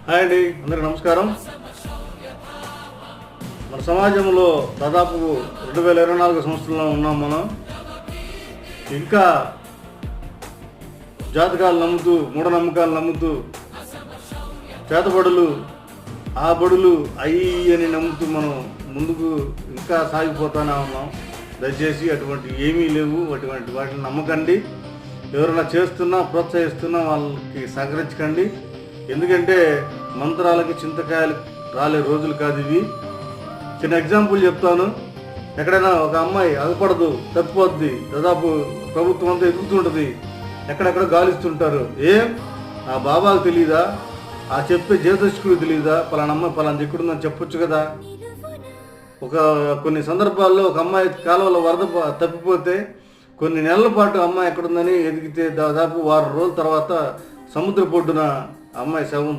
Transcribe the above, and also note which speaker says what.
Speaker 1: Hi అండి, అందరికీ నమస్కారం. మన సమాజంలో దాదాపు 2024 సంవత్సరంలో ఉన్నాం మనం. ఇంకా జాతకాలు నమ్ముతూ, మూఢనమ్మకాలు నమ్ముతూ, చేతబడులు, ఆ బడులు అయ్యి అని నమ్ముతూ మనం ముందుకు ఇంకా సాగిపోతూనే ఉన్నాం. దయచేసి అటువంటి ఏమీ లేవు, అటువంటి వాటిని నమ్మకండి. ఎవరైనా చేస్తున్నా, ప్రోత్సహిస్తున్నా వాళ్ళకి సహకరించకండి. ఎందుకంటే మంత్రాలకి చింతకాయలు రాలే రోజులు కాదు ఇవి. చిన్న ఎగ్జాంపుల్ చెప్తాను. ఎక్కడైనా ఒక అమ్మాయి అగపడదు, తప్పిపోద్ది, దాదాపు ప్రభుత్వం అంతా ఎదుగుతుంటుంది, ఎక్కడెక్కడ గాలిస్తుంటారు. ఆ బాబాకు తెలియదా? ఆ చెప్పే జ్యోతిష్కుడు తెలియదా? పలానా అమ్మాయి పలానా ఎక్కడుందని చెప్పొచ్చు కదా. కొన్ని సందర్భాల్లో ఒక అమ్మాయి కాలువలో వరద తప్పిపోతే కొన్ని నెలల పాటు అమ్మాయి ఎక్కడుందని ఎదిగితే దాదాపు వారం రోజుల తర్వాత సముద్ర పొడ్డున అమ్మాయి శవం